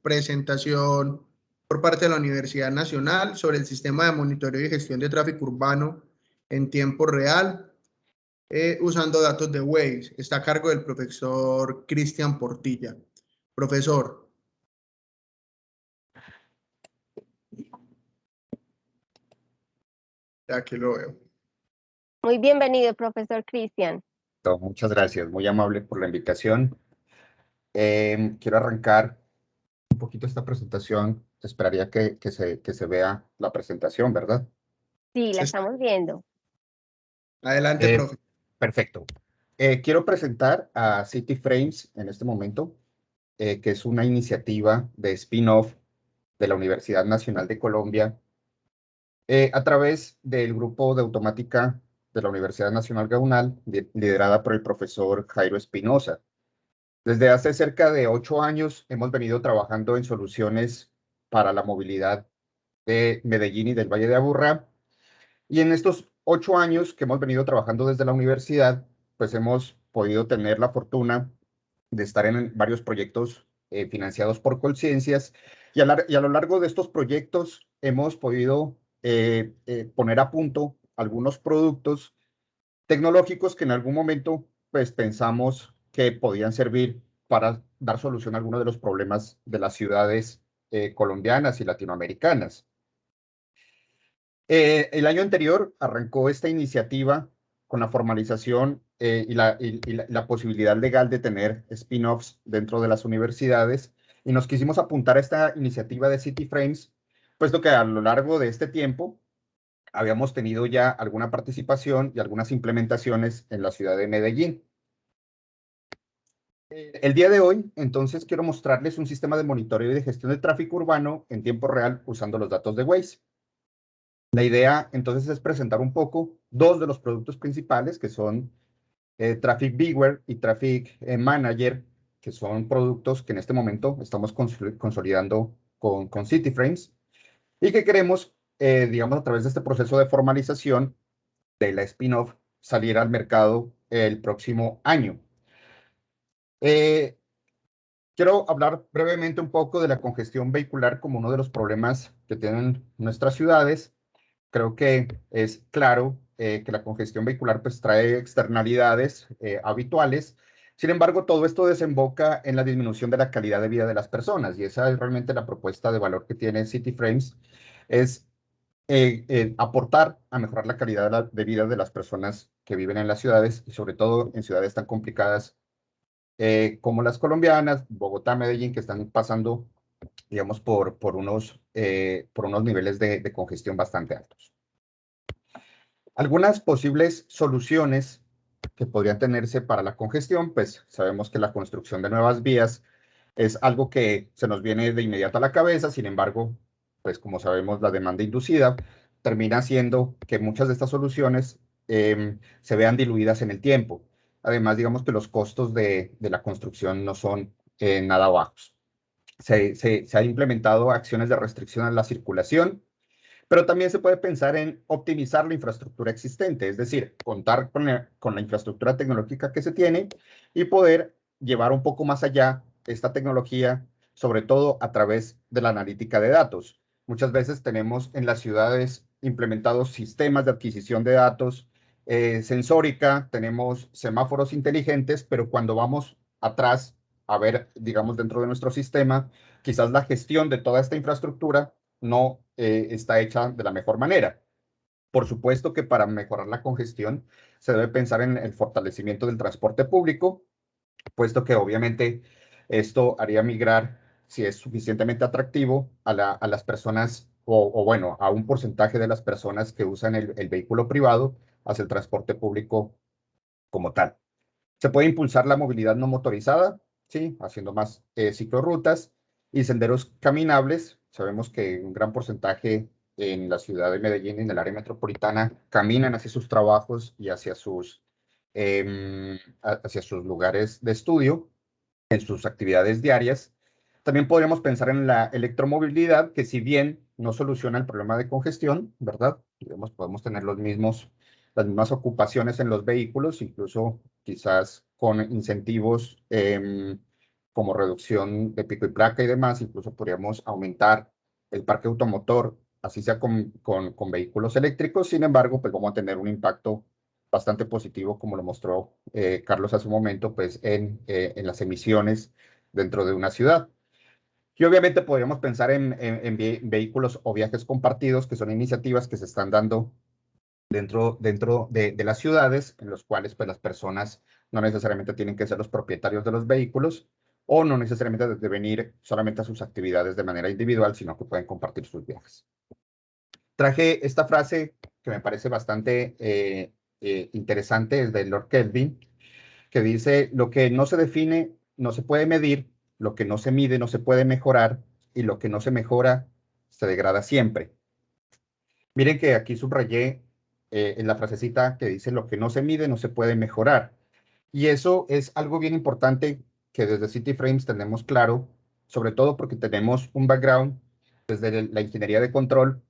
presentación por parte de la Universidad Nacional sobre el sistema de monitoreo y gestión de tráfico urbano en tiempo real, usando datos de Waze. Está a cargo del profesor Cristian Portilla. Profesor. Aquí lo veo. Muy bienvenido, profesor Cristian. Muchas gracias, muy amable por la invitación. Quiero arrancar un poquito esta presentación. Esperaría que se vea la presentación, ¿verdad? Sí, la estamos viendo. Adelante, profe. Perfecto. Quiero presentar a City Frames en este momento, que es una iniciativa de spin-off de la Universidad Nacional de Colombia, a través del grupo de automática de la Universidad Nacional Gaunal, liderada por el profesor Jairo Espinosa. Desde hace cerca de 8 años hemos venido trabajando en soluciones para la movilidad de Medellín y del Valle de Aburrá. Y en estos 8 años que hemos venido trabajando desde la universidad, pues hemos podido tener la fortuna de estar en varios proyectos financiados por Colciencias. Y a lo largo de estos proyectos hemos podido poner a punto algunos productos tecnológicos que en algún momento pues pensamos que podían servir para dar solución a algunos de los problemas de las ciudades colombianas y latinoamericanas. El año anterior arrancó esta iniciativa con la formalización y la posibilidad legal de tener spin-offs dentro de las universidades, y nos quisimos apuntar a esta iniciativa de City Frames, puesto que a lo largo de este tiempo habíamos tenido ya alguna participación y algunas implementaciones en la ciudad de Medellín. El día de hoy, entonces, quiero mostrarles un sistema de monitoreo y de gestión de tráfico urbano en tiempo real usando los datos de Waze. La idea, entonces, es presentar un poco dos de los productos principales, que son Traffic Viewer y Traffic Manager, que son productos que en este momento estamos consolidando con City Frames y que queremos, digamos, a través de este proceso de formalización de la spin-off, salir al mercado el próximo año. Quiero hablar brevemente un poco de la congestión vehicular como uno de los problemas que tienen nuestras ciudades. Creo que es claro que la congestión vehicular pues trae externalidades habituales. Sin embargo, todo esto desemboca en la disminución de la calidad de vida de las personas, y esa es realmente la propuesta de valor que tiene City Frames, es aportar a mejorar la calidad de vida de las personas que viven en las ciudades, y sobre todo en ciudades tan complicadas como las colombianas, Bogotá, Medellín, que están pasando, digamos, por unos niveles de congestión bastante altos. Algunas posibles soluciones que podrían tenerse para la congestión, pues sabemos que la construcción de nuevas vías es algo que se nos viene de inmediato a la cabeza. Sin embargo, pues como sabemos, la demanda inducida termina haciendo que muchas de estas soluciones se vean diluidas en el tiempo. Además, digamos que los costos de la construcción no son nada bajos. Se han implementado acciones de restricción a la circulación, pero también se puede pensar en optimizar la infraestructura existente, es decir, contar con la infraestructura tecnológica que se tiene y poder llevar un poco más allá esta tecnología, sobre todo a través de la analítica de datos. Muchas veces tenemos en las ciudades implementados sistemas de adquisición de datos, sensórica, tenemos semáforos inteligentes, pero cuando vamos atrás a ver, digamos, dentro de nuestro sistema, quizás la gestión de toda esta infraestructura no está hecha de la mejor manera. Por supuesto que para mejorar la congestión se debe pensar en el fortalecimiento del transporte público, puesto que obviamente esto haría migrar, si es suficientemente atractivo, a las personas, o bueno, a un porcentaje de las personas que usan el vehículo privado hacia el transporte público como tal. Se puede impulsar la movilidad no motorizada, ¿sí? Haciendo más ciclorrutas y senderos caminables. Sabemos que un gran porcentaje en la ciudad de Medellín y en el área metropolitana caminan hacia sus trabajos y hacia sus lugares de estudio, en sus actividades diarias. También podríamos pensar en la electromovilidad, que si bien no soluciona el problema de congestión, ¿verdad? Digamos, podemos tener las mismas ocupaciones en los vehículos, incluso quizás con incentivos como reducción de pico y placa y demás, incluso podríamos aumentar el parque automotor, así sea con vehículos eléctricos. Sin embargo, pues vamos a tener un impacto bastante positivo, como lo mostró Carlos hace un momento, pues en las emisiones dentro de una ciudad. Y obviamente podríamos pensar en vehículos o viajes compartidos, que son iniciativas que se están dando dentro de las ciudades, en los cuales pues las personas no necesariamente tienen que ser los propietarios de los vehículos o no necesariamente deben ir solamente a sus actividades de manera individual, sino que pueden compartir sus viajes. Traje esta frase que me parece bastante interesante, es de Lord Kelvin, que dice: lo que no se define no se puede medir, lo que no se mide no se puede mejorar y lo que no se mejora se degrada siempre. Miren que aquí subrayé en la frasecita que dice: lo que no se mide no se puede mejorar. Y eso es algo bien importante que desde City Frames tenemos claro, sobre todo porque tenemos un background desde la ingeniería de control,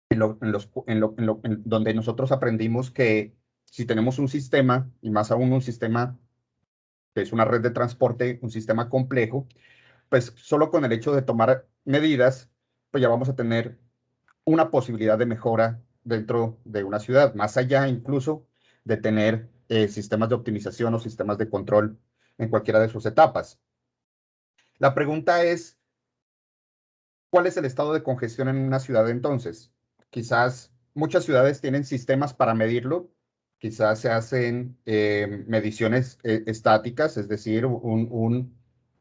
donde nosotros aprendimos que si tenemos un sistema, y más aún un sistema que es una red de transporte, un sistema complejo, pues solo con el hecho de tomar medidas, pues ya vamos a tener una posibilidad de mejora dentro de una ciudad, más allá incluso de tener sistemas de optimización o sistemas de control en cualquiera de sus etapas. La pregunta es: ¿cuál es el estado de congestión en una ciudad entonces? Quizás muchas ciudades tienen sistemas para medirlo, quizás se hacen mediciones estáticas, es decir,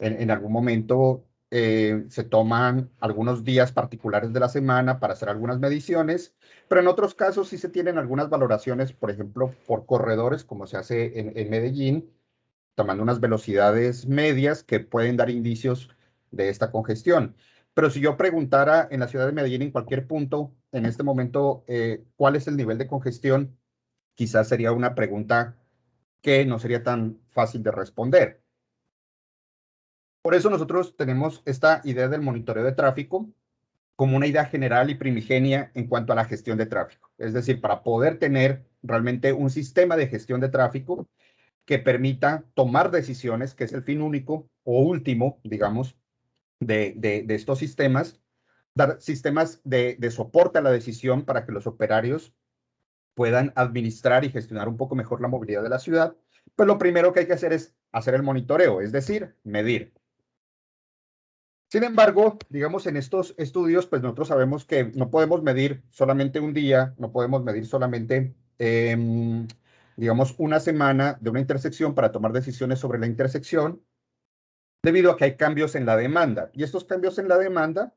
en algún momento se toman algunos días particulares de la semana para hacer algunas mediciones, pero en otros casos sí se tienen algunas valoraciones, por ejemplo, por corredores, como se hace en Medellín, tomando unas velocidades medias que pueden dar indicios de esta congestión. Pero si yo preguntara en la ciudad de Medellín, en cualquier punto, en este momento, ¿cuál es el nivel de congestión? Quizás sería una pregunta que no sería tan fácil de responder. Por eso nosotros tenemos esta idea del monitoreo de tráfico como una idea general y primigenia en cuanto a la gestión de tráfico. Es decir, para poder tener realmente un sistema de gestión de tráfico que permita tomar decisiones, que es el fin único o último, digamos, de estos sistemas, dar sistemas de soporte a la decisión para que los operarios puedan administrar y gestionar un poco mejor la movilidad de la ciudad. Pues lo primero que hay que hacer es hacer el monitoreo, es decir, medir. Sin embargo, digamos, en estos estudios, pues nosotros sabemos que no podemos medir solamente un día, no podemos medir solamente, digamos, una semana de una intersección para tomar decisiones sobre la intersección, debido a que hay cambios en la demanda. Y estos cambios en la demanda,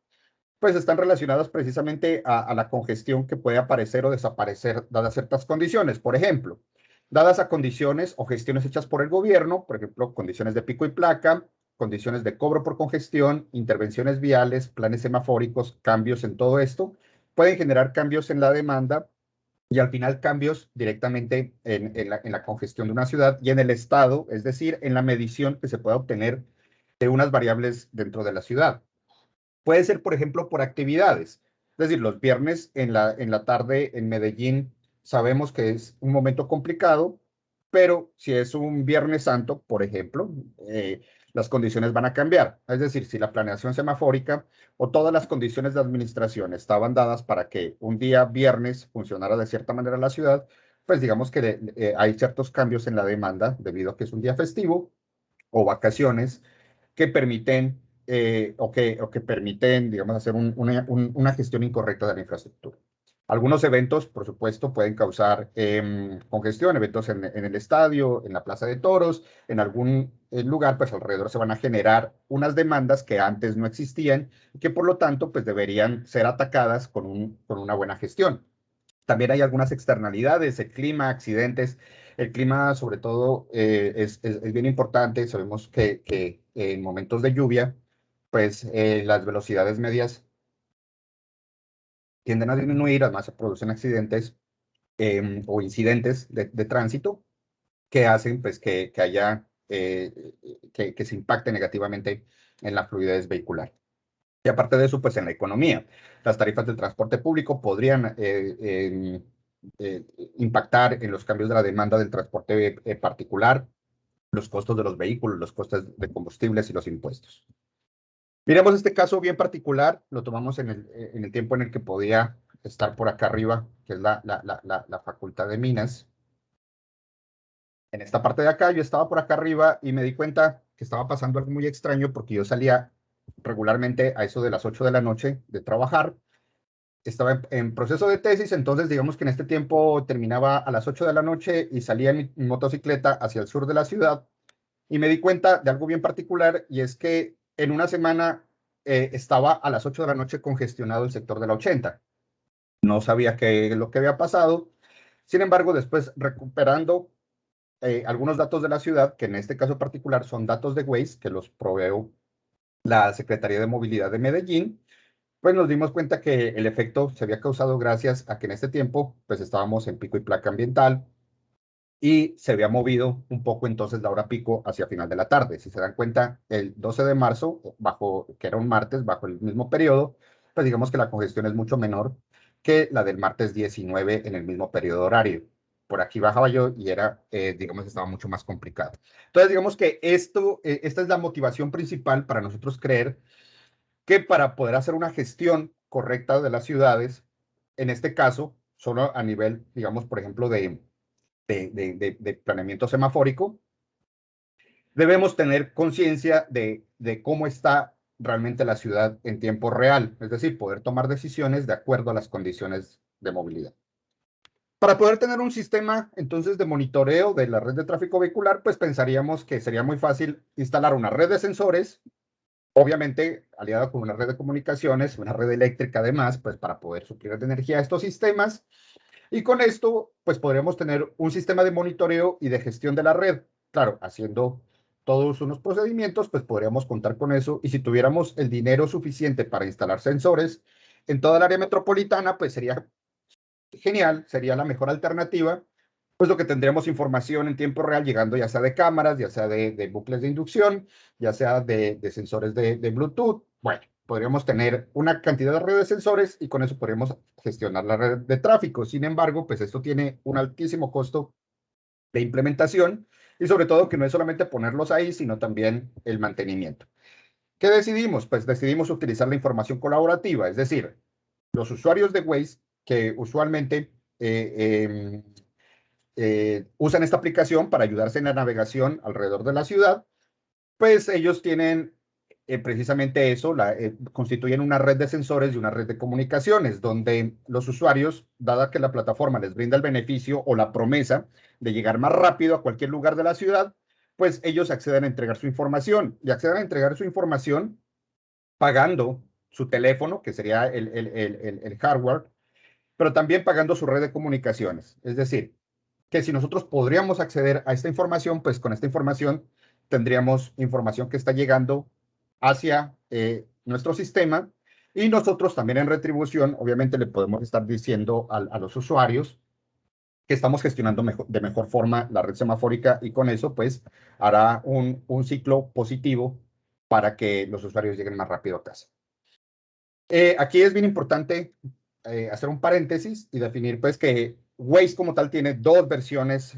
pues están relacionados precisamente a la congestión que puede aparecer o desaparecer dadas ciertas condiciones. Por ejemplo, dadas a condiciones o gestiones hechas por el gobierno, por ejemplo, condiciones de pico y placa, condiciones de cobro por congestión, intervenciones viales, planes semafóricos, cambios en todo esto, pueden generar cambios en la demanda y al final cambios directamente en la congestión de una ciudad y en el estado, es decir, en la medición que se pueda obtener de unas variables dentro de la ciudad. Puede ser, por ejemplo, por actividades. Es decir, los viernes en la tarde en Medellín sabemos que es un momento complicado, pero si es un Viernes Santo, por ejemplo, las condiciones van a cambiar. Es decir, si la planeación semafórica o todas las condiciones de administración estaban dadas para que un día viernes funcionara de cierta manera la ciudad, pues digamos que hay ciertos cambios en la demanda debido a que es un día festivo o vacaciones que permiten o que permiten, digamos, hacer una gestión incorrecta de la infraestructura. Algunos eventos, por supuesto, pueden causar congestión, eventos en el estadio, en la plaza de toros, en algún lugar, pues alrededor se van a generar unas demandas que antes no existían y que por lo tanto, pues deberían ser atacadas con una buena gestión. También hay algunas externalidades, el clima, accidentes. El clima, sobre todo, es bien importante. Sabemos que en momentos de lluvia, pues las velocidades medias tienden a disminuir, además se producen accidentes o incidentes de tránsito que hacen pues, que haya, que se impacte negativamente en la fluidez vehicular. Y aparte de eso, pues en la economía, las tarifas del transporte público podrían impactar en los cambios de la demanda del transporte particular los costos de los vehículos, los costos de combustibles y los impuestos. Miremos este caso bien particular, lo tomamos en el tiempo en el que podía estar por acá arriba, que es la Facultad de Minas. En esta parte de acá, yo estaba por acá arriba y me di cuenta que estaba pasando algo muy extraño porque yo salía regularmente a eso de las 8 de la noche de trabajar. Estaba en proceso de tesis, entonces digamos que en este tiempo terminaba a las 8 de la noche y salía en mi motocicleta hacia el sur de la ciudad y me di cuenta de algo bien particular y es que en una semana estaba a las 8 de la noche congestionado el sector de la 80. No sabía qué lo que había pasado. Sin embargo, después recuperando algunos datos de la ciudad, que en este caso particular son datos de Waze, que los proveó la Secretaría de Movilidad de Medellín, pues nos dimos cuenta que el efecto se había causado gracias a que en este tiempo pues estábamos en pico y placa ambiental y se había movido un poco entonces la hora pico hacia final de la tarde. Si se dan cuenta, el 12 de marzo, que era un martes, bajo el mismo periodo, pues digamos que la congestión es mucho menor que la del martes 19 en el mismo periodo horario. Por aquí bajaba yo y era, digamos, estaba mucho más complicado. Entonces, digamos que esta es la motivación principal para nosotros creer que para poder hacer una gestión correcta de las ciudades, en este caso, solo a nivel, digamos, por ejemplo, de planeamiento semafórico, debemos tener conciencia de cómo está realmente la ciudad en tiempo real, es decir, poder tomar decisiones de acuerdo a las condiciones de movilidad. Para poder tener un sistema entonces de monitoreo de la red de tráfico vehicular, pues pensaríamos que sería muy fácil instalar una red de sensores, obviamente aliada con una red de comunicaciones, una red eléctrica además, pues para poder suplir de energía a estos sistemas. Y con esto, pues podríamos tener un sistema de monitoreo y de gestión de la red. Claro, haciendo todos unos procedimientos, pues podríamos contar con eso. Y si tuviéramos el dinero suficiente para instalar sensores en toda el área metropolitana, pues sería genial, sería la mejor alternativa, pues lo que tendríamos información en tiempo real llegando ya sea de cámaras, ya sea de bucles de inducción, ya sea de sensores de Bluetooth. Bueno, podríamos tener una cantidad de redes de sensores y con eso podríamos gestionar la red de tráfico. Sin embargo, pues esto tiene un altísimo costo de implementación y sobre todo que no es solamente ponerlos ahí, sino también el mantenimiento. ¿Qué decidimos? Pues decidimos utilizar la información colaborativa, es decir, los usuarios de Waze que usualmente usan esta aplicación para ayudarse en la navegación alrededor de la ciudad, pues ellos tienen precisamente eso, constituyen una red de sensores y una red de comunicaciones, donde los usuarios, dada que la plataforma les brinda el beneficio o la promesa de llegar más rápido a cualquier lugar de la ciudad, pues ellos acceden a entregar su información y acceden a entregar su información pagando su teléfono, que sería el hardware, pero también pagando su red de comunicaciones. Es decir, que si nosotros podríamos acceder a esta información, pues con esta información tendríamos información que está llegando hacia nuestro sistema y nosotros también en retribución, obviamente le podemos estar diciendo a los usuarios que estamos gestionando de mejor forma la red semafórica y con eso pues hará un ciclo positivo para que los usuarios lleguen más rápido a casa. Aquí es bien importante hacer un paréntesis y definir pues que Waze como tal tiene dos versiones,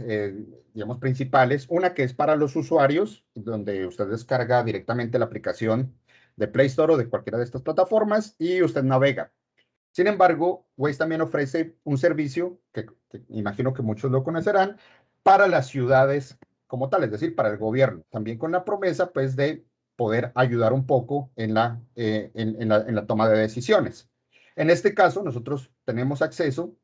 digamos, principales. Una que es para los usuarios, donde usted descarga directamente la aplicación de Play Store o de cualquiera de estas plataformas y usted navega. Sin embargo, Waze también ofrece un servicio que imagino que muchos lo conocerán para las ciudades como tal, es decir, para el gobierno. También con la promesa pues de poder ayudar un poco en la toma de decisiones. En este caso, nosotros tenemos acceso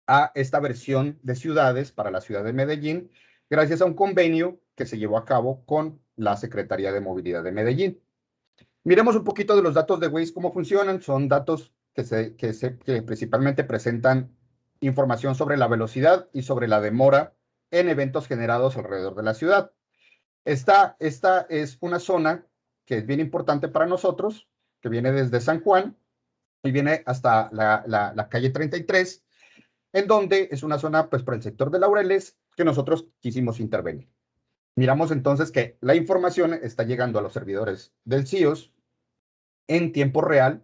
a esta versión de ciudades para la ciudad de Medellín, gracias a un convenio que se llevó a cabo con la Secretaría de Movilidad de Medellín. Miremos un poquito de los datos de Waze, cómo funcionan. Son datos que principalmente presentan información sobre la velocidad y sobre la demora en eventos generados alrededor de la ciudad. Esta es una zona que es bien importante para nosotros, que viene desde San Juan y viene hasta la calle 33, en donde es una zona, pues, por el sector de Laureles, que nosotros quisimos intervenir. Miramos entonces que la información está llegando a los servidores del CIOS en tiempo real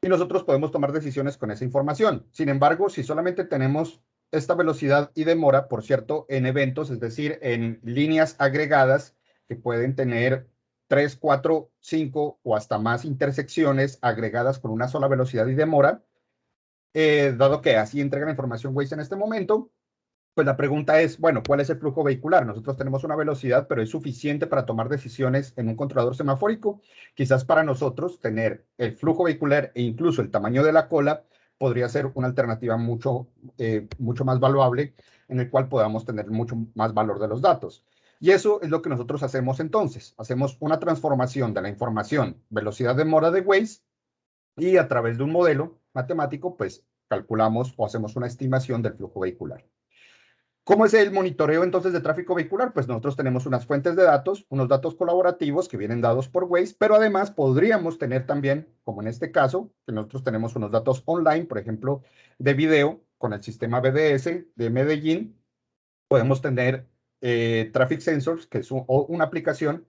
y nosotros podemos tomar decisiones con esa información. Sin embargo, si solamente tenemos esta velocidad y demora, por cierto, en eventos, es decir, en líneas agregadas que pueden tener 3, 4, 5 o hasta más intersecciones agregadas con una sola velocidad y demora, dado que así entrega la información Waze en este momento. Pues la pregunta es, bueno, ¿cuál es el flujo vehicular? Nosotros tenemos una velocidad, pero ¿es suficiente para tomar decisiones en un controlador semafórico? Quizás para nosotros tener el flujo vehicular e incluso el tamaño de la cola podría ser una alternativa mucho más valuable, en el cual podamos tener mucho más valor de los datos. Y eso es lo que nosotros hacemos entonces. Hacemos una transformación de la información velocidad de mora de Waze y a través de un modelo matemático, pues calculamos o hacemos una estimación del flujo vehicular. ¿Cómo es el monitoreo entonces de tráfico vehicular? Pues nosotros tenemos unas fuentes de datos, unos datos colaborativos que vienen dados por Waze, pero además podríamos tener también, como en este caso, que nosotros tenemos unos datos online, por ejemplo, de video con el sistema BDS de Medellín. Podemos tener Traffic Sensors, que es una aplicación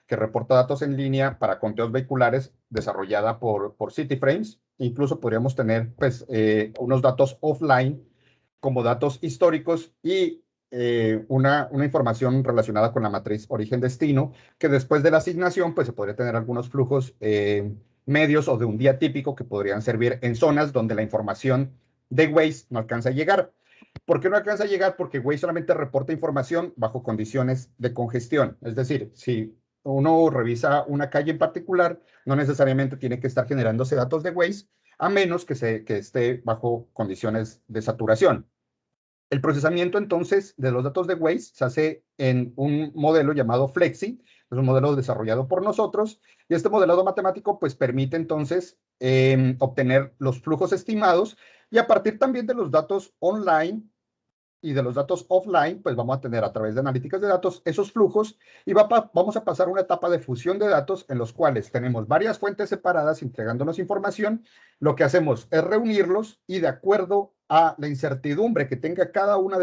que reporta datos en línea para conteos vehiculares desarrollada por CityFrames. Incluso podríamos tener pues, unos datos offline como datos históricos y una información relacionada con la matriz origen-destino, que después de la asignación, pues se podría tener algunos flujos medios o de un día típico que podrían servir en zonas donde la información de Waze no alcanza a llegar. ¿Por qué no alcanza a llegar? Porque Waze solamente reporta información bajo condiciones de congestión. Es decir, si uno revisa una calle en particular, no necesariamente tiene que estar generándose datos de Waze, a menos que esté bajo condiciones de saturación. El procesamiento entonces de los datos de Waze se hace en un modelo llamado Flexi, es un modelo desarrollado por nosotros, y este modelado matemático pues permite entonces obtener los flujos estimados, y a partir también de los datos online y de los datos offline, pues vamos a tener a través de analíticas de datos esos flujos y vamos a pasar una etapa de fusión de datos en los cuales tenemos varias fuentes separadas entregándonos información. Lo que hacemos es reunirlos y de acuerdo a la incertidumbre que tenga cada una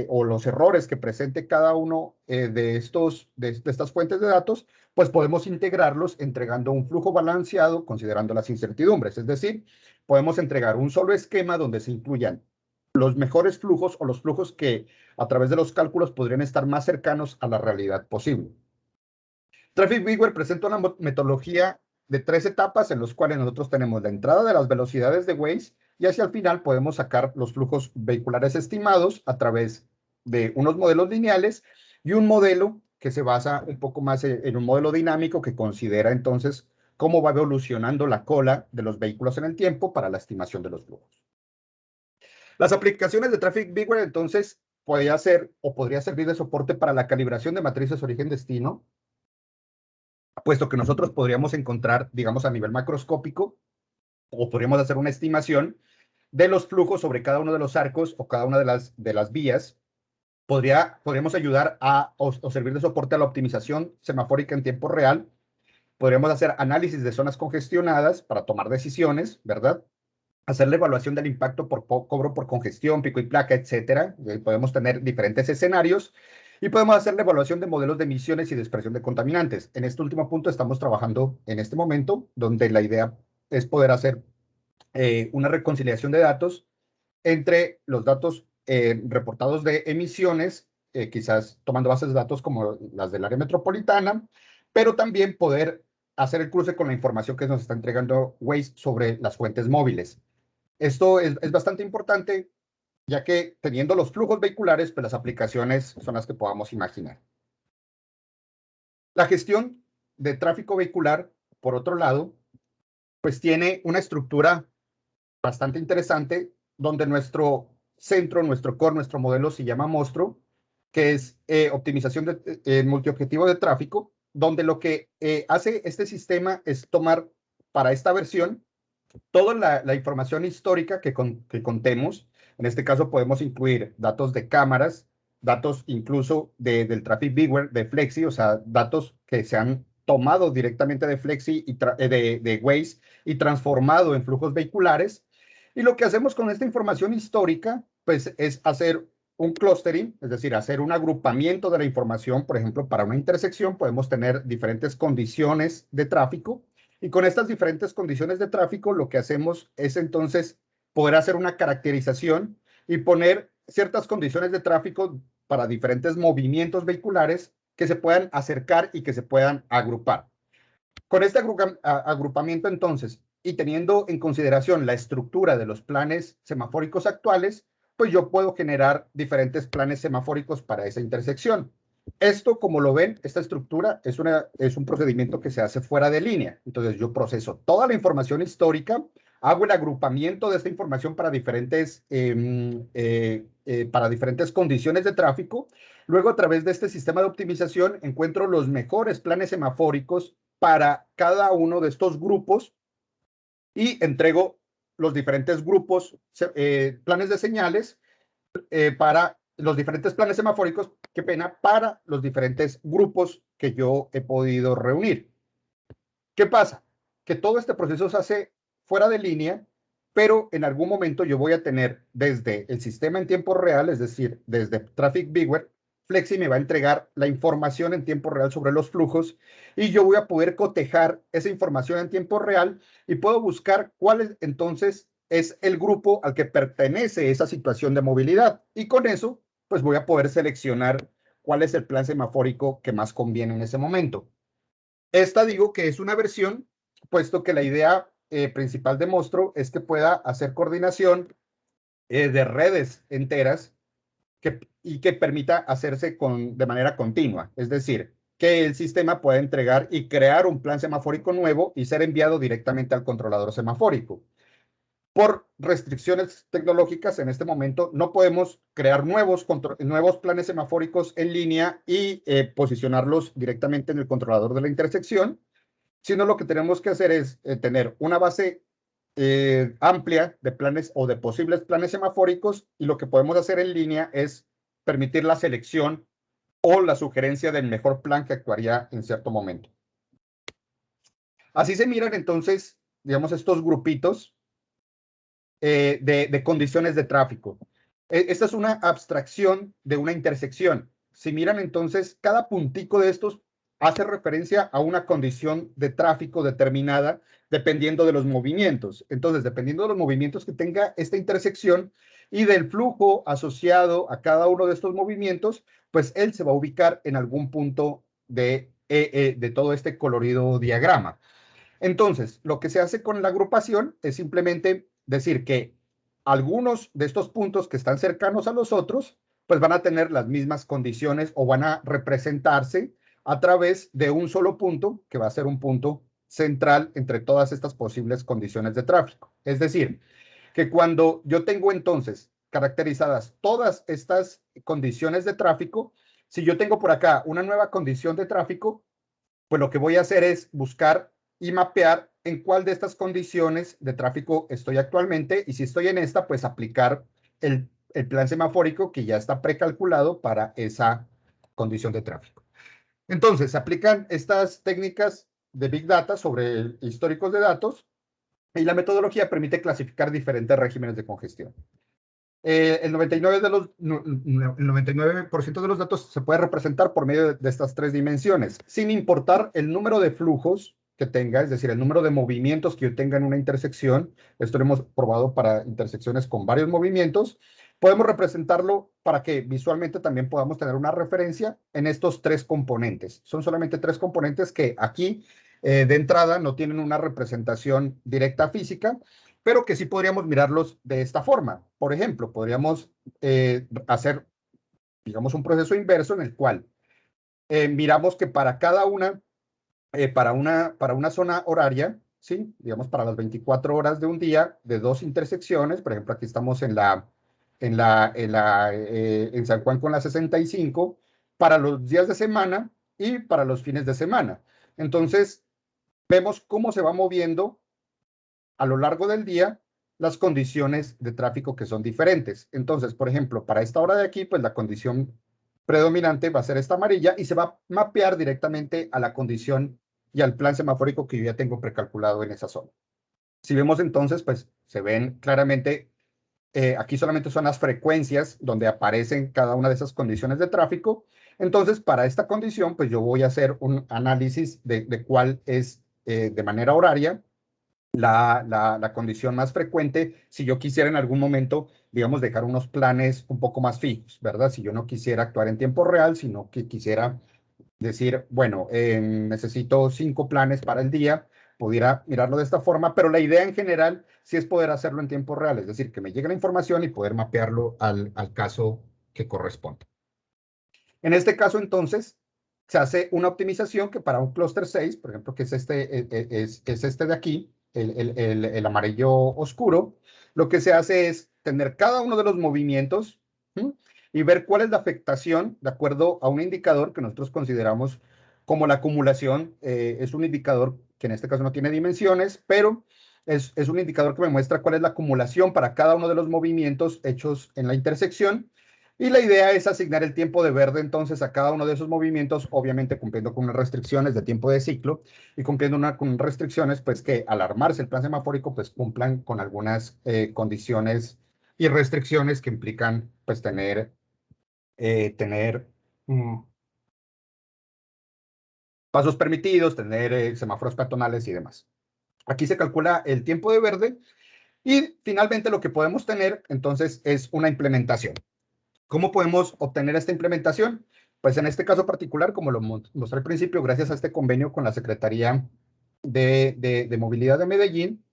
o los errores que presente cada uno de estas fuentes de datos, pues podemos integrarlos entregando un flujo balanceado considerando las incertidumbres. Es decir, podemos entregar un solo esquema donde se incluyan los mejores flujos o los flujos que a través de los cálculos podrían estar más cercanos a la realidad posible. Traffic Viewer presenta una metodología de 3 etapas en las cuales nosotros tenemos la entrada de las velocidades de Waze y hacia el final podemos sacar los flujos vehiculares estimados a través de unos modelos lineales y un modelo que se basa un poco más en un modelo dinámico que considera entonces cómo va evolucionando la cola de los vehículos en el tiempo para la estimación de los flujos. Las aplicaciones de Traffic Viewer entonces podría servir de soporte para la calibración de matrices origen-destino, puesto que nosotros podríamos encontrar, digamos, a nivel macroscópico, o podríamos hacer una estimación de los flujos sobre cada uno de los arcos o cada una de las vías. Podríamos ayudar o servir de soporte a la optimización semafórica en tiempo real. Podríamos hacer análisis de zonas congestionadas para tomar decisiones, ¿verdad? Hacer la evaluación del impacto por cobro por congestión, pico y placa, etcétera. Podemos tener diferentes escenarios y podemos hacer la evaluación de modelos de emisiones y dispersión de contaminantes. En este último punto estamos trabajando en este momento, donde la idea es poder hacer una reconciliación de datos entre los datos reportados de emisiones, quizás tomando bases de datos como las del área metropolitana, pero también poder hacer el cruce con la información que nos está entregando Waze sobre las fuentes móviles. Esto es bastante importante, ya que teniendo los flujos vehiculares, pues las aplicaciones son las que podamos imaginar. La gestión de tráfico vehicular, por otro lado, pues tiene una estructura bastante interesante, donde nuestro centro, nuestro core, nuestro modelo se llama Monstruo, que es optimización de multiobjetivo de tráfico, donde lo que hace este sistema es tomar para esta versión toda la información histórica que contemos. En este caso podemos incluir datos de cámaras, datos incluso del Traffic Viewer, de Flexi, o sea, datos que se han tomado directamente de Flexi y de Waze y transformado en flujos vehiculares. Y lo que hacemos con esta información histórica, pues es hacer un clustering, es decir, hacer un agrupamiento de la información. Por ejemplo, para una intersección podemos tener diferentes condiciones de tráfico. Y con estas diferentes condiciones de tráfico, lo que hacemos es entonces poder hacer una caracterización y poner ciertas condiciones de tráfico para diferentes movimientos vehiculares que se puedan acercar y que se puedan agrupar. Con este agrupamiento, entonces, y teniendo en consideración la estructura de los planes semafóricos actuales, pues yo puedo generar diferentes planes semafóricos para esa intersección. Esto, como lo ven, esta estructura es un procedimiento que se hace fuera de línea. Entonces, yo proceso toda la información histórica, hago el agrupamiento de esta información para diferentes condiciones de tráfico. Luego, a través de este sistema de optimización, encuentro los mejores planes semafóricos para cada uno de estos grupos y entrego los diferentes grupos, planes de señales para los diferentes planes semafóricos, qué pena, para los diferentes grupos que yo he podido reunir. ¿Qué pasa? Que todo este proceso se hace fuera de línea, pero en algún momento yo voy a tener desde el sistema en tiempo real, es decir, desde Traffic Viewer, Flexi me va a entregar la información en tiempo real sobre los flujos y yo voy a poder cotejar esa información en tiempo real y puedo buscar cuál entonces es el grupo al que pertenece esa situación de movilidad. Y con eso, pues voy a poder seleccionar cuál es el plan semafórico que más conviene en ese momento. Esta digo que es una versión, puesto que la idea principal de Monstro es que pueda hacer coordinación de redes enteras y que permita hacerse de manera continua. Es decir, que el sistema pueda entregar y crear un plan semafórico nuevo y ser enviado directamente al controlador semafórico. Por restricciones tecnológicas, en este momento no podemos crear nuevos planes semafóricos en línea y posicionarlos directamente en el controlador de la intersección, sino lo que tenemos que hacer es tener una base amplia de planes o de posibles planes semafóricos, y lo que podemos hacer en línea es permitir la selección o la sugerencia del mejor plan que actuaría en cierto momento. Así se miran entonces, digamos, estos grupitos de condiciones de tráfico. Esta es una abstracción de una intersección. Si miran entonces, cada puntico de estos hace referencia a una condición de tráfico determinada dependiendo de los movimientos. Entonces, dependiendo de los movimientos que tenga esta intersección y del flujo asociado a cada uno de estos movimientos, pues él se va a ubicar en algún punto de todo este colorido diagrama. Entonces, lo que se hace con la agrupación es simplemente decir que algunos de estos puntos que están cercanos a los otros, pues van a tener las mismas condiciones o van a representarse a través de un solo punto, que va a ser un punto central entre todas estas posibles condiciones de tráfico. Es decir, que cuando yo tengo entonces caracterizadas todas estas condiciones de tráfico, si yo tengo por acá una nueva condición de tráfico, pues lo que voy a hacer es buscar y mapear en cuál de estas condiciones de tráfico estoy actualmente, y si estoy en esta, pues aplicar el plan semafórico que ya está precalculado para esa condición de tráfico. Entonces, se aplican estas técnicas de Big Data sobre históricos de datos, y la metodología permite clasificar diferentes regímenes de congestión. El 99% de los datos se puede representar por medio de estas tres dimensiones, sin importar el número de flujos que tenga, es decir, el número de movimientos que yo tenga en una intersección. Esto lo hemos probado para intersecciones con varios movimientos. Podemos representarlo para que visualmente también podamos tener una referencia en estos tres componentes. Son solamente tres componentes que aquí, de entrada, no tienen una representación directa física, pero que sí podríamos mirarlos de esta forma. Por ejemplo, podríamos hacer, digamos, un proceso inverso en el cual miramos que para cada una, para una zona horaria, ¿sí? Digamos, para las 24 horas de un día, de dos intersecciones, por ejemplo, aquí estamos en San Juan con la 65, para los días de semana y para los fines de semana. Entonces, vemos cómo se va moviendo a lo largo del día las condiciones de tráfico que son diferentes. Entonces, por ejemplo, para esta hora de aquí, pues la condición predominante va a ser esta amarilla y se va a mapear directamente a la condición y al plan semafórico que yo ya tengo precalculado en esa zona. Si vemos entonces, pues se ven claramente, aquí solamente son las frecuencias donde aparecen cada una de esas condiciones de tráfico. Entonces, para esta condición, pues yo voy a hacer un análisis de cuál es de manera horaria la condición más frecuente si yo quisiera en algún momento, digamos, dejar unos planes un poco más fijos, ¿verdad? Si yo no quisiera actuar en tiempo real, sino que quisiera decir, bueno, necesito 5 planes para el día, pudiera mirarlo de esta forma, pero la idea en general sí es poder hacerlo en tiempo real, es decir, que me llegue la información y poder mapearlo al caso que corresponde. En este caso, entonces, se hace una optimización que para un clúster 6, por ejemplo, que es este de aquí, el amarillo oscuro, lo que se hace es tener cada uno de los movimientos, ¿sí?, y ver cuál es la afectación de acuerdo a un indicador que nosotros consideramos como la acumulación. Es un indicador que en este caso no tiene dimensiones, pero es un indicador que me muestra cuál es la acumulación para cada uno de los movimientos hechos en la intersección. Y la idea es asignar el tiempo de verde entonces a cada uno de esos movimientos, obviamente cumpliendo con unas restricciones de tiempo de ciclo y cumpliendo con restricciones pues que al armarse el plan semafórico pues cumplan con algunas condiciones y restricciones que implican pues tener pasos permitidos, tener semáforos peatonales y demás. Aquí se calcula el tiempo de verde y finalmente lo que podemos tener entonces es una implementación. ¿Cómo podemos obtener esta implementación? Pues en este caso particular, como lo mostré al principio, gracias a este convenio con la Secretaría de Movilidad de Medellín,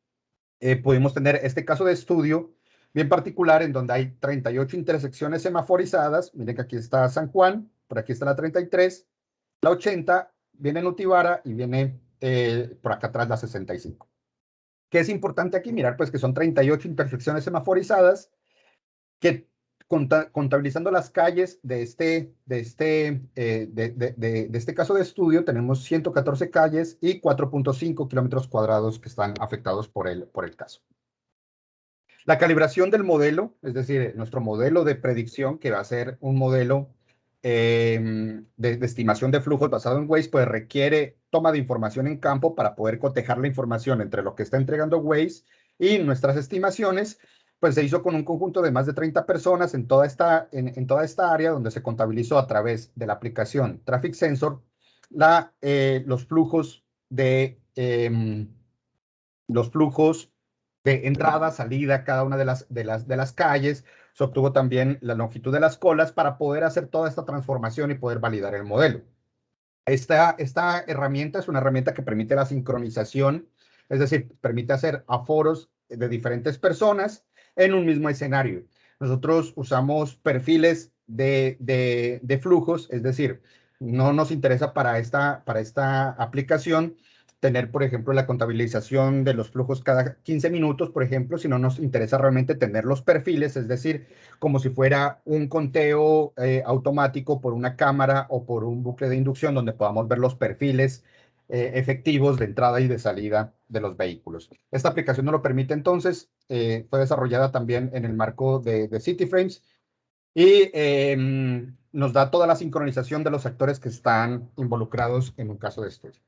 pudimos tener este caso de estudio bien particular en donde hay 38 intersecciones semaforizadas. Miren que aquí está San Juan, por aquí está la 33, la 80, viene Nutibara y viene por acá atrás la 65. ¿Qué es importante aquí? Mirar pues que son 38 intersecciones semaforizadas que contabilizando las calles de este caso de estudio, tenemos 114 calles y 4.5 kilómetros cuadrados que están afectados por el caso. La calibración del modelo, es decir, nuestro modelo de predicción, que va a ser un modelo de estimación de flujos basado en Waze, pues requiere toma de información en campo para poder cotejar la información entre lo que está entregando Waze y nuestras estimaciones. Pues se hizo con un conjunto de más de 30 personas en toda esta área, donde se contabilizó a través de la aplicación Traffic Sensor los flujos de entrada, salida, cada una de las calles. Se obtuvo también la longitud de las colas para poder hacer toda esta transformación y poder validar el modelo. Esta herramienta es una herramienta que permite la sincronización, es decir, permite hacer aforos de diferentes personas en un mismo escenario. Nosotros usamos perfiles de flujos, es decir, no nos interesa para esta aplicación tener, por ejemplo, la contabilización de los flujos cada 15 minutos, por ejemplo, sino nos interesa realmente tener los perfiles, es decir, como si fuera un conteo automático por una cámara o por un bucle de inducción donde podamos ver los perfiles efectivos de entrada y de salida de los vehículos. Esta aplicación nos lo permite entonces, fue desarrollada también en el marco de CityFrames y nos da toda la sincronización de los actores que están involucrados en un caso de estudio.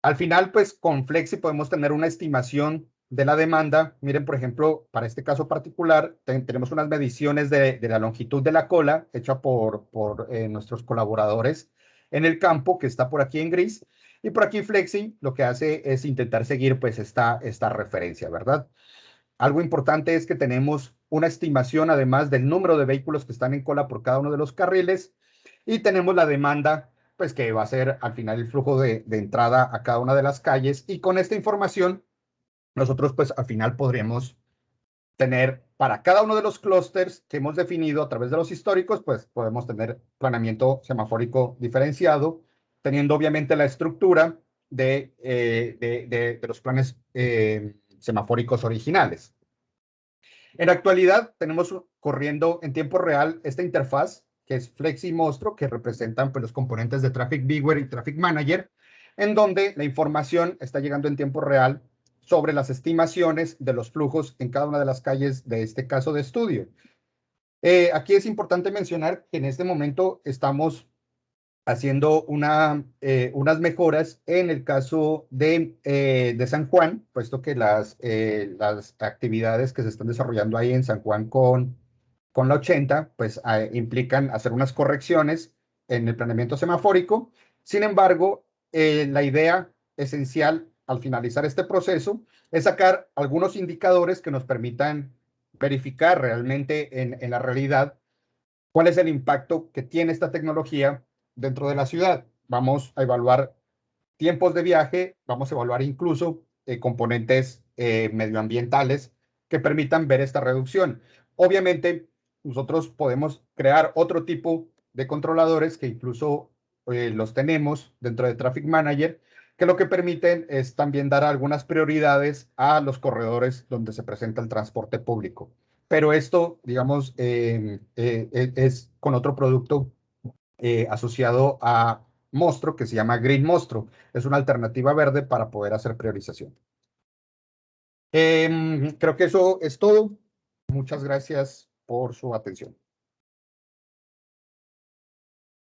Al final, pues con Flexi podemos tener una estimación de la demanda. Miren, por ejemplo, para este caso particular, tenemos unas mediciones de la longitud de la cola hecha por nuestros colaboradores en el campo, que está por aquí en gris. Y por aquí Flexi lo que hace es intentar seguir pues esta referencia, ¿verdad? Algo importante es que tenemos una estimación además del número de vehículos que están en cola por cada uno de los carriles y tenemos la demanda pues que va a ser al final el flujo de entrada a cada una de las calles, y con esta información nosotros pues al final podríamos tener para cada uno de los clústeres que hemos definido a través de los históricos, pues podemos tener planeamiento semafórico diferenciado, teniendo obviamente la estructura de los planes semafóricos originales. En la actualidad tenemos corriendo en tiempo real esta interfaz que es Flexi Monstruo, que representan pues, los componentes de Traffic Viewer y Traffic Manager, en donde la información está llegando en tiempo real sobre las estimaciones de los flujos en cada una de las calles de este caso de estudio. Aquí es importante mencionar que en este momento estamos haciendo unas mejoras en el caso de San Juan, puesto que las actividades que se están desarrollando ahí en San Juan con la 80, pues implican hacer unas correcciones en el planeamiento semafórico. Sin embargo, la idea esencial al finalizar este proceso es sacar algunos indicadores que nos permitan verificar realmente en la realidad cuál es el impacto que tiene esta tecnología dentro de la ciudad. Vamos a evaluar tiempos de viaje, vamos a evaluar incluso componentes medioambientales que permitan ver esta reducción. Obviamente, nosotros podemos crear otro tipo de controladores que incluso los tenemos dentro de Traffic Manager, que lo que permiten es también dar algunas prioridades a los corredores donde se presenta el transporte público. Pero esto, digamos, es con otro producto asociado a Monstro que se llama Green Monstro. Es una alternativa verde para poder hacer priorización. Creo que eso es todo. Muchas gracias por su atención.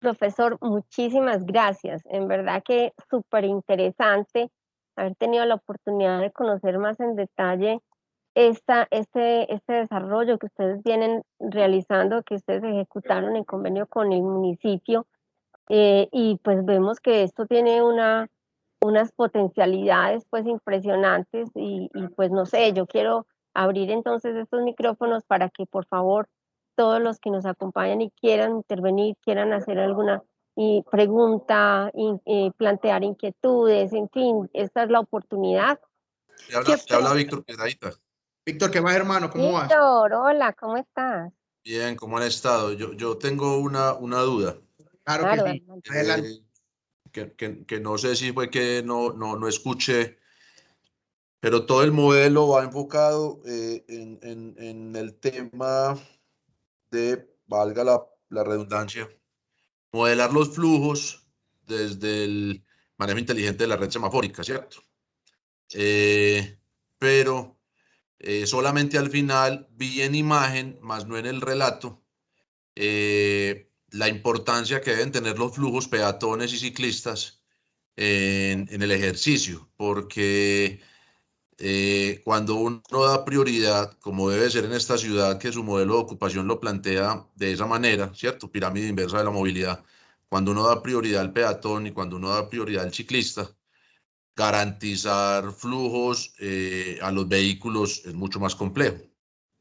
Profesor, muchísimas gracias. En verdad que súper interesante haber tenido la oportunidad de conocer más en detalle este desarrollo que ustedes vienen realizando, que ustedes ejecutaron en convenio con el municipio. Y pues vemos que esto tiene unas potencialidades pues impresionantes y pues no sé, yo quiero abrir entonces estos micrófonos para que por favor todos los que nos acompañan y quieran intervenir, quieran hacer alguna pregunta, plantear inquietudes, en fin, esta es la oportunidad. Te habla Víctor Piedradita. Víctor, ¿qué más, hermano? ¿Cómo vas? Víctor, hola, ¿cómo estás? Bien, ¿cómo han estado? Yo tengo una duda. Claro Claro, que sí. Adelante. Que no sé si fue que no escuché, pero todo el modelo va enfocado en el tema de, valga la redundancia, modelar los flujos desde el manejo inteligente de la red semafórica, ¿cierto? Pero solamente al final vi en imagen, más no en el relato, la importancia que deben tener los flujos peatones y ciclistas en el ejercicio, porque cuando uno da prioridad, como debe ser en esta ciudad, que su modelo de ocupación lo plantea de esa manera, ¿cierto? Pirámide inversa de la movilidad. Cuando uno da prioridad al peatón y cuando uno da prioridad al ciclista, garantizar flujos a los vehículos es mucho más complejo.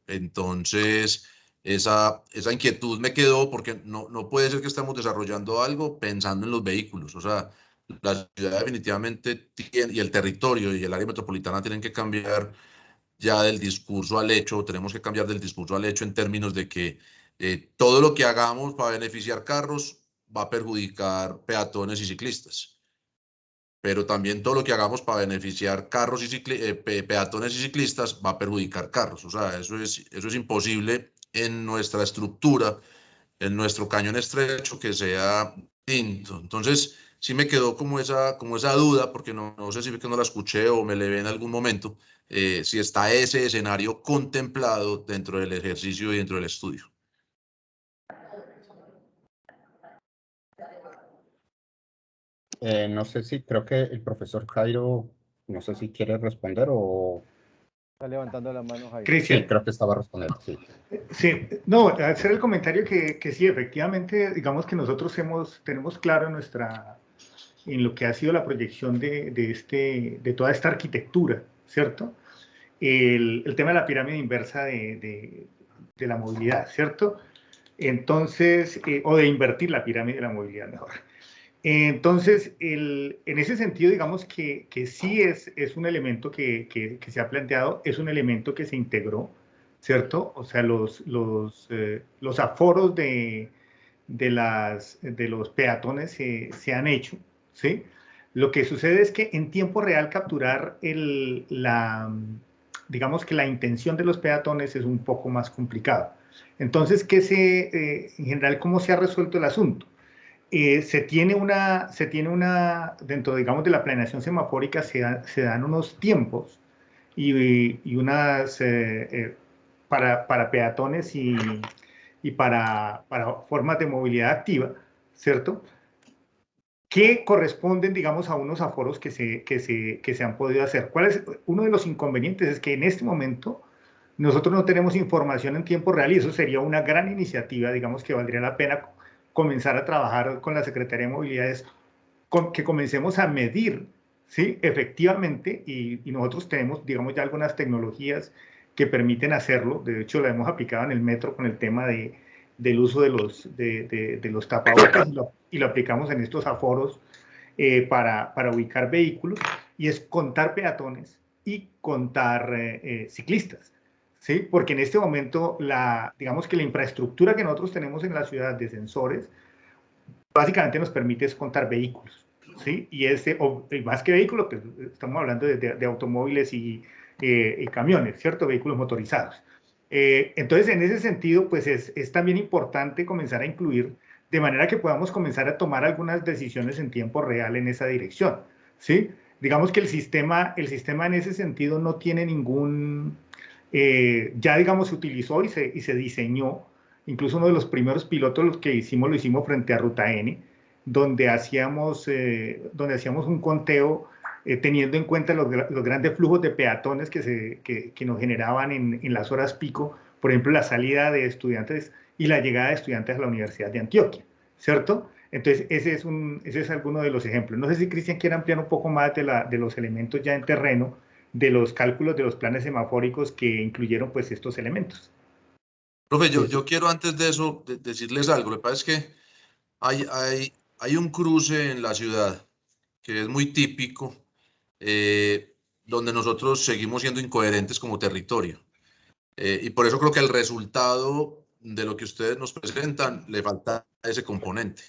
Entonces, esa inquietud me quedó porque no puede ser que estemos desarrollando algo pensando en los vehículos. O sea, la ciudad definitivamente tiene, y el territorio y el área metropolitana tienen que cambiar ya del discurso al hecho, tenemos que cambiar del discurso al hecho en términos de que todo lo que hagamos para beneficiar carros va a perjudicar peatones y ciclistas, pero también todo lo que hagamos para beneficiar carros y peatones y ciclistas va a perjudicar carros. O sea, eso es imposible en nuestra estructura, en nuestro cañón estrecho, que sea distinto. Entonces, sí me quedó como esa duda, porque no sé si fue que no la escuché o me le ve en algún momento, si está ese escenario contemplado dentro del ejercicio y dentro del estudio. No sé si, creo que el profesor Jairo, no sé si quiere responder o... Está levantando la mano, Jairo. Sí, creo que estaba respondiendo, sí. Sí, no, hacer el comentario que sí, efectivamente, digamos que nosotros tenemos claro en lo que ha sido la proyección de toda esta arquitectura, ¿cierto? El tema de la pirámide inversa de la movilidad, ¿cierto? Entonces, o de invertir la pirámide de la movilidad, mejor. Entonces, en ese sentido, digamos que sí es un elemento que se ha planteado, es un elemento que se integró, ¿cierto? O sea, los aforos de los peatones se han hecho, ¿sí? Lo que sucede es que en tiempo real capturar digamos que la intención de los peatones es un poco más complicado. Entonces, en general, ¿cómo se ha resuelto el asunto? Se tiene dentro, digamos, de la planeación semafórica se dan unos tiempos y unas para peatones y para formas de movilidad activa, ¿cierto? Que corresponden, digamos, a unos aforos que se han podido hacer. ¿Cuál es uno de los inconvenientes? Es que en este momento nosotros no tenemos información en tiempo real y eso sería una gran iniciativa, digamos, que valdría la pena comenzar a trabajar con la Secretaría de Movilidad, que comencemos a medir, ¿sí? Efectivamente, y nosotros tenemos, digamos, ya algunas tecnologías que permiten hacerlo. De hecho, la hemos aplicado en el metro con el tema del uso de los tapabocas y lo aplicamos en estos aforos para ubicar vehículos, y es contar peatones y contar ciclistas, ¿sí? Porque en este momento, digamos que la infraestructura que nosotros tenemos en la ciudad de sensores, básicamente nos permite es contar vehículos, ¿sí? Y más que vehículos, pues, estamos hablando de automóviles y camiones, ¿cierto? Vehículos motorizados. Entonces, en ese sentido, pues es también importante comenzar a incluir, de manera que podamos comenzar a tomar algunas decisiones en tiempo real en esa dirección, ¿sí? Digamos que el sistema en ese sentido no tiene ningún, ya digamos se utilizó y se diseñó. Incluso uno de los primeros pilotos que hicimos, lo hicimos frente a Ruta N, donde hacíamos un conteo teniendo en cuenta los grandes flujos de peatones que nos generaban en las horas pico, por ejemplo, la salida de estudiantes y la llegada de estudiantes a la Universidad de Antioquia, ¿cierto? Entonces, ese es alguno de los ejemplos. No sé si Cristian quiere ampliar un poco más de los elementos ya en terreno, de los cálculos de los planes semafóricos que incluyeron pues estos elementos. Profe, yo quiero antes de eso decirles algo. Lo que pasa es que hay un cruce en la ciudad que es muy típico, donde nosotros seguimos siendo incoherentes como territorio. Y por eso creo que el resultado de lo que ustedes nos presentan le falta ese componente.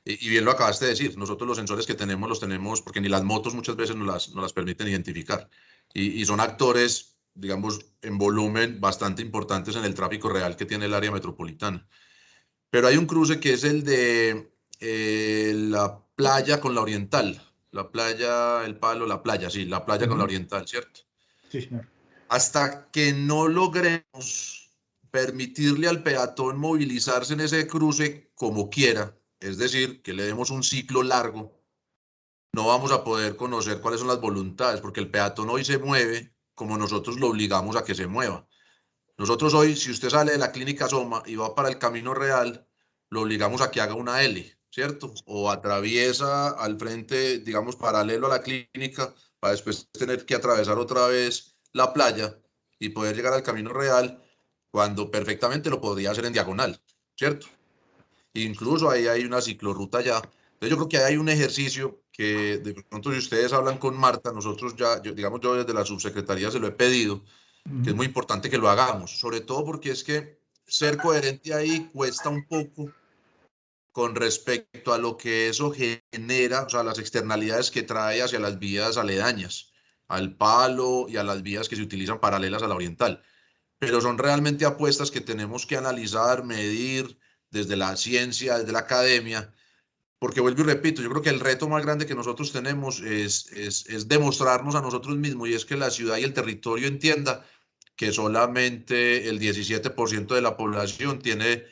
Y bien lo acabaste de decir, nosotros los sensores que tenemos los tenemos porque ni las motos muchas veces nos las permiten identificar. Y son actores, digamos, en volumen bastante importantes en el tráfico real que tiene el área metropolitana. Pero hay un cruce que es el de la playa con la oriental. La playa, el palo, la playa, sí, la playa con la oriental, ¿cierto? Sí, señor. Hasta que no logremos permitirle al peatón movilizarse en ese cruce como quiera, es decir, que le demos un ciclo largo, no vamos a poder conocer cuáles son las voluntades, porque el peatón hoy se mueve como nosotros lo obligamos a que se mueva. Nosotros hoy, si usted sale de la clínica Soma y va para el Camino Real, lo obligamos a que haga una L, ¿cierto? O atraviesa al frente, digamos, paralelo a la clínica, para después tener que atravesar otra vez la playa y poder llegar al Camino Real, cuando perfectamente lo podría hacer en diagonal, ¿cierto? Incluso ahí hay una ciclorruta ya. Entonces yo creo que ahí hay un ejercicio que de pronto si ustedes hablan con Marta, nosotros ya, digamos yo desde la subsecretaría se lo he pedido, que es muy importante que lo hagamos, sobre todo porque es que ser coherente ahí cuesta un poco con respecto a lo que eso genera, o sea, las externalidades que trae hacia las vías aledañas, al palo y a las vías que se utilizan paralelas a la oriental. Pero son realmente apuestas que tenemos que analizar, medir desde la ciencia, desde la academia, porque vuelvo y repito, yo creo que el reto más grande que nosotros tenemos es demostrarnos a nosotros mismos, y es que la ciudad y el territorio entienda que solamente el 17% de la población tiene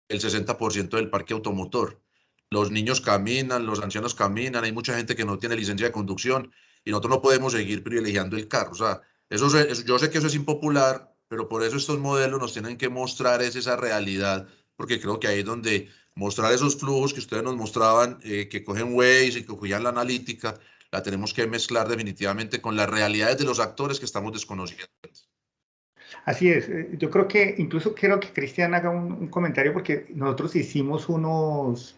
el 60% del parque automotor. Los niños caminan, los ancianos caminan, hay mucha gente que no tiene licencia de conducción y nosotros no podemos seguir privilegiando el carro. O sea, yo sé que eso es impopular, pero por eso estos modelos nos tienen que mostrar esa realidad, porque creo que ahí es donde mostrar esos flujos que ustedes nos mostraban, que cogen Waze y que cogían la analítica, la tenemos que mezclar definitivamente con las realidades de los actores que estamos desconociendo. Así es, yo creo que incluso quiero que Cristian haga un comentario porque nosotros hicimos unos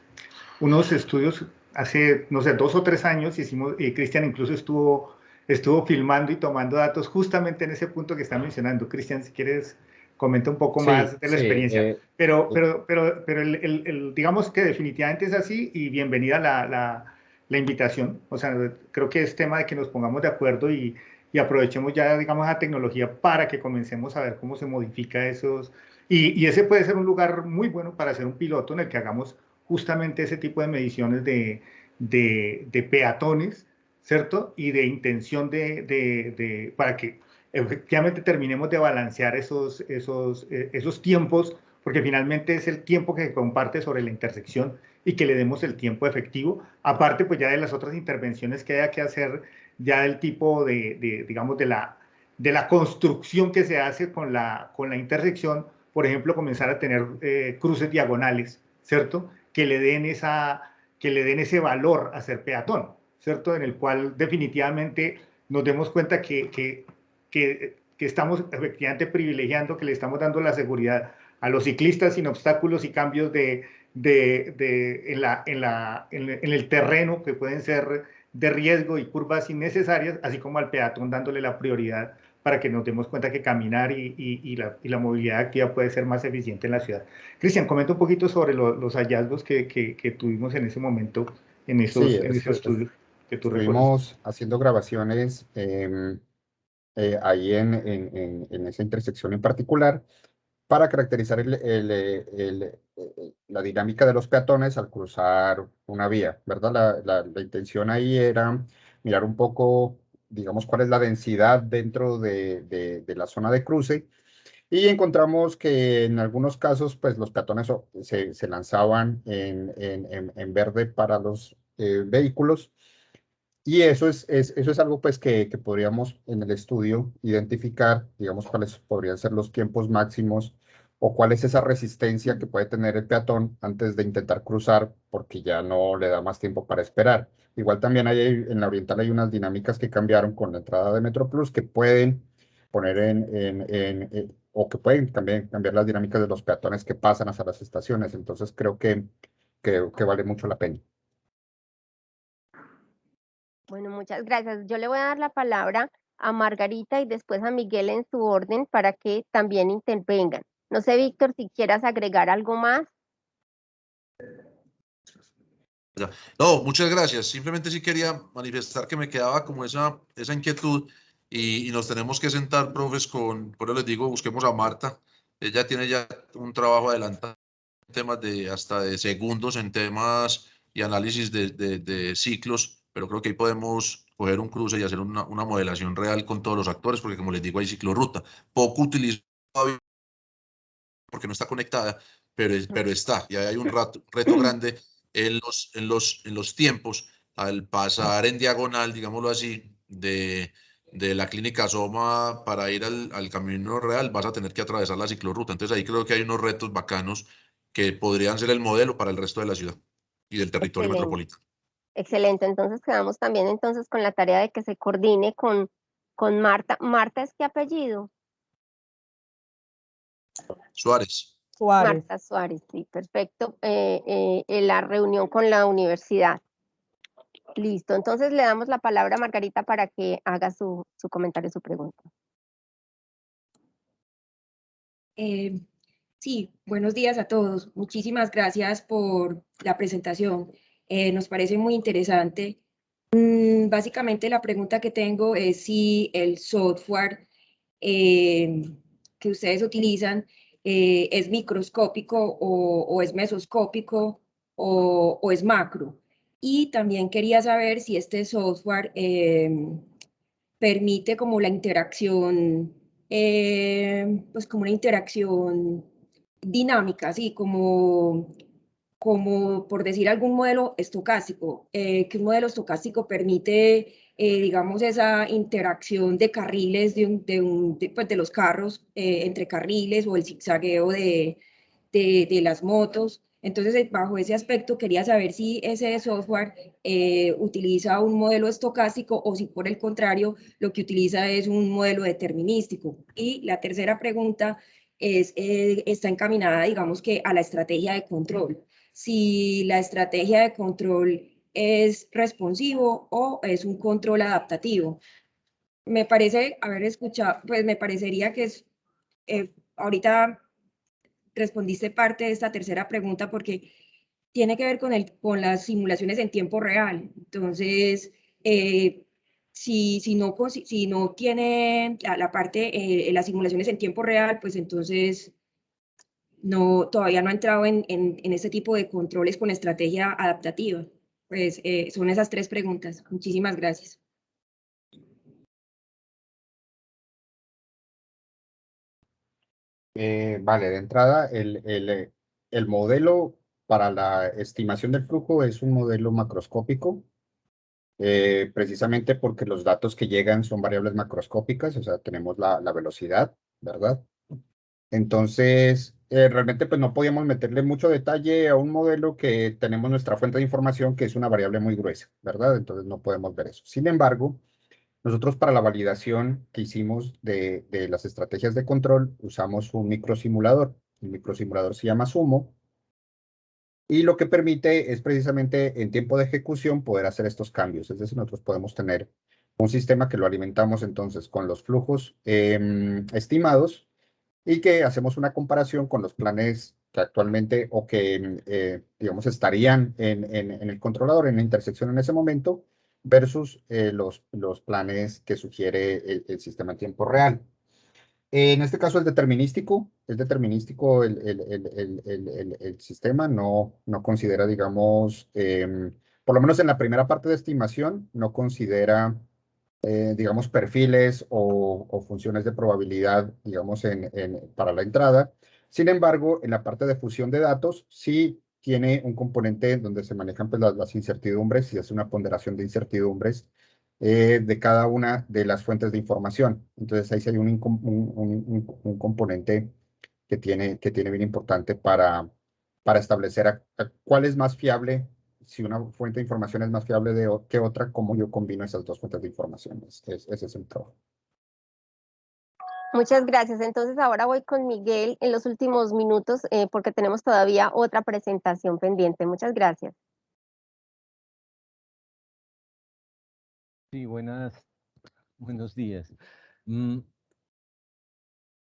estudios hace, no sé, 2 o 3 años, y Cristian incluso estuvo filmando y tomando datos justamente en ese punto que está mencionando. Cristian, si quieres, comenta un poco más de la experiencia. Pero digamos que definitivamente es así, y bienvenida la invitación. O sea, creo que es tema de que nos pongamos de acuerdo y aprovechemos ya, digamos, la tecnología para que comencemos a ver cómo se modifica esos. Y ese puede ser un lugar muy bueno para hacer un piloto en el que hagamos justamente ese tipo de mediciones de peatones, ¿cierto? Y de intención para que efectivamente terminemos de balancear esos tiempos, porque finalmente es el tiempo que se comparte sobre la intersección, y que le demos el tiempo efectivo, aparte pues ya de las otras intervenciones que haya que hacer, ya del tipo digamos, de la construcción que se hace con la intersección. Por ejemplo, comenzar a tener cruces diagonales, ¿cierto? Que le den ese valor a ser peatón, ¿cierto? En el cual definitivamente nos demos cuenta que estamos efectivamente privilegiando, que le estamos dando la seguridad a los ciclistas sin obstáculos y cambios en el terreno que pueden ser de riesgo y curvas innecesarias, así como al peatón dándole la prioridad para que nos demos cuenta que caminar y la movilidad activa puede ser más eficiente en la ciudad. Cristian, comenta un poquito sobre los hallazgos que tuvimos en ese momento, en Sí, esos estudios que tú recuerdas. estuvimos haciendo grabaciones ahí en esa intersección en particular para caracterizar la dinámica de los peatones al cruzar una vía, ¿verdad? La intención ahí era mirar un poco, digamos, cuál es la densidad dentro de la zona de cruce y encontramos que en algunos casos, pues los peatones se lanzaban en verde para los vehículos y eso es algo pues que podríamos en el estudio identificar, digamos, cuáles podrían ser los tiempos máximos o cuál es esa resistencia que puede tener el peatón antes de intentar cruzar porque ya no le da más tiempo para esperar. Igual también en la Oriental hay unas dinámicas que cambiaron con la entrada de MetroPlus que pueden poner o que pueden también cambiar las dinámicas de los peatones que pasan hacia las estaciones. Entonces creo que vale mucho la pena. Bueno, muchas gracias. Yo le voy a dar la palabra a Margarita y después a Miguel en su orden para que también intervengan. No sé, Víctor, si quieras agregar algo más. No, muchas gracias. Simplemente sí quería manifestar que me quedaba como esa inquietud y nos tenemos que sentar, profes, por eso les digo, busquemos a Marta. Ella tiene ya un trabajo adelantado en temas hasta de segundos, en temas y análisis de ciclos, pero creo que ahí podemos coger un cruce y hacer una modelación real con todos los actores, porque como les digo, hay ciclorruta. Poco utilizado porque no está conectada, pero está. Y hay un reto grande en los tiempos al pasar en diagonal, digámoslo así, de la clínica Soma para ir al camino real, vas a tener que atravesar la ciclorruta. Entonces ahí creo que hay unos retos bacanos que podrían ser el modelo para el resto de la ciudad y del territorio Excelente, metropolitano. excelente. Entonces quedamos también entonces con la tarea de que se coordine con Marta. ¿Marta es qué apellido? Suárez. Suárez. Marta Suárez, sí, perfecto. En la reunión con la universidad. Listo, entonces le damos la palabra a Margarita para que haga su comentario, su pregunta. Sí, buenos días a todos. Muchísimas gracias por la presentación. Nos parece muy interesante. Básicamente la pregunta que tengo es si el software que ustedes utilizan es microscópico o es mesoscópico o es macro. Y también quería saber si este software permite como la interacción, pues como una interacción dinámica, así como por decir algún modelo estocástico, que un modelo estocástico permite, digamos, esa interacción de carriles pues de los carros entre carriles o el zigzagueo de las motos. Entonces, bajo ese aspecto, quería saber si ese software utiliza un modelo estocástico o si por el contrario lo que utiliza es un modelo determinístico. Y la tercera pregunta está encaminada, digamos que a la estrategia de control. Si la estrategia de control es responsivo o es un control adaptativo. Me parece haber escuchado, pues me parecería que es, ahorita respondiste parte de esta tercera pregunta porque tiene que ver con las simulaciones en tiempo real. Entonces, si no tiene la parte, las simulaciones en tiempo real, pues entonces todavía no ha entrado en este tipo de controles con estrategia adaptativa. Pues son esas tres preguntas. Muchísimas gracias. Vale, de entrada, el modelo para la estimación del flujo es un modelo macroscópico, precisamente porque los datos que llegan son variables macroscópicas, o sea, tenemos la velocidad, ¿verdad? Entonces, realmente pues no podíamos meterle mucho detalle a un modelo que tenemos nuestra fuente de información, que es una variable muy gruesa, ¿verdad? Entonces no podemos ver eso. Sin embargo, nosotros para la validación que hicimos de las estrategias de control usamos un microsimulador. El microsimulador se llama Sumo y lo que permite es precisamente en tiempo de ejecución poder hacer estos cambios. Es decir, nosotros podemos tener un sistema que lo alimentamos entonces con los flujos estimados y que hacemos una comparación con los planes que actualmente o que, digamos, estarían en el controlador, en la intersección en ese momento, versus los planes que sugiere el sistema en tiempo real. En este caso es determinístico el sistema, no considera, digamos, por lo menos en la primera parte de estimación, no considera digamos, perfiles o funciones de probabilidad, digamos, para la entrada. Sin embargo, en la parte de fusión de datos, sí tiene un componente donde se manejan pues, las incertidumbres y hace una ponderación de incertidumbres de cada una de las fuentes de información. Entonces, ahí sí hay un componente que tiene bien importante para establecer a cuál es más fiable, si una fuente de información es más fiable que otra, cómo yo combino esas dos fuentes de información. Ese es el trabajo. Muchas gracias. Entonces ahora voy con Miguel en los últimos minutos porque tenemos todavía otra presentación pendiente. Muchas gracias. Sí, buenos días.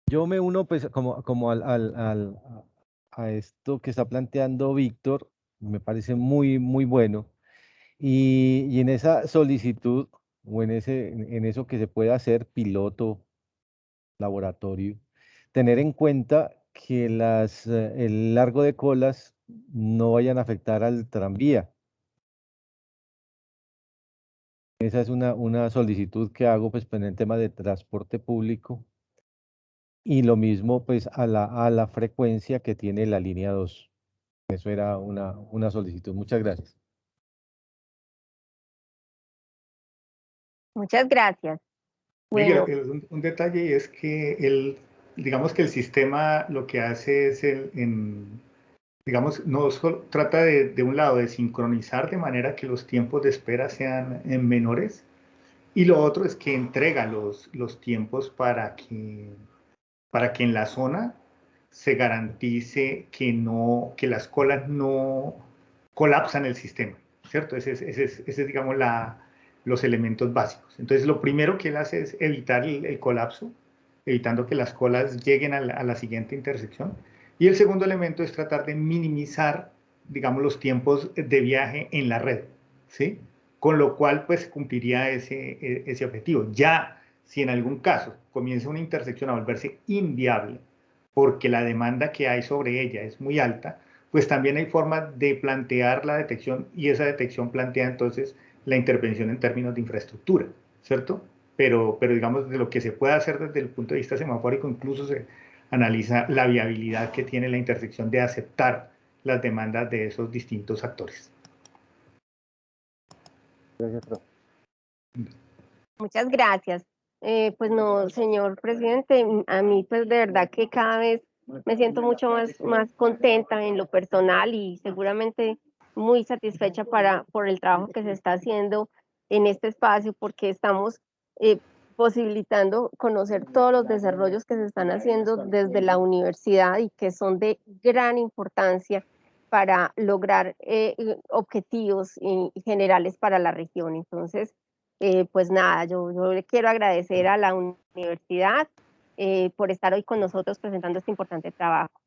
Yo me uno pues como a esto que está planteando Víctor, me parece muy bueno. Y en esa solicitud o en eso que se puede hacer, piloto, laboratorio, tener en cuenta que el largo de colas no vayan a afectar al tranvía. Esa es una solicitud que hago pues en el tema de transporte público y lo mismo pues a la frecuencia que tiene la línea 2. Eso era una solicitud. Muchas gracias. Muchas gracias. Miguel, Bueno, un detalle es que digamos que el sistema lo que hace es digamos, no solo trata de un lado de sincronizar de manera que los tiempos de espera sean menores, y lo otro es que entrega los tiempos para que en la zona se garantice que las colas no colapsan el sistema, ¿cierto? Ese es, digamos, los elementos básicos. Entonces, lo primero que él hace es evitar el colapso, evitando que las colas lleguen a la siguiente intersección. Y el segundo elemento es tratar de minimizar, digamos, los tiempos de viaje en la red, ¿sí? Con lo cual, pues, cumpliría ese objetivo. Ya, si en algún caso comienza una intersección a volverse inviable, porque la demanda que hay sobre ella es muy alta, pues también hay formas de plantear la detección y esa detección plantea entonces la intervención en términos de infraestructura, ¿cierto? Pero digamos, de lo que se puede hacer desde el punto de vista semafórico, incluso se analiza la viabilidad que tiene la intersección de aceptar las demandas de esos distintos actores. Gracias, profe. muchas gracias. Pues no, señor presidente, a mí pues de verdad que cada vez me siento mucho más contenta en lo personal y seguramente muy satisfecha por el trabajo que se está haciendo en este espacio porque estamos posibilitando conocer todos los desarrollos que se están haciendo desde la universidad y que son de gran importancia para lograr objetivos generales para la región. Entonces, pues nada, yo le quiero agradecer a la universidad por estar hoy con nosotros presentando este importante trabajo.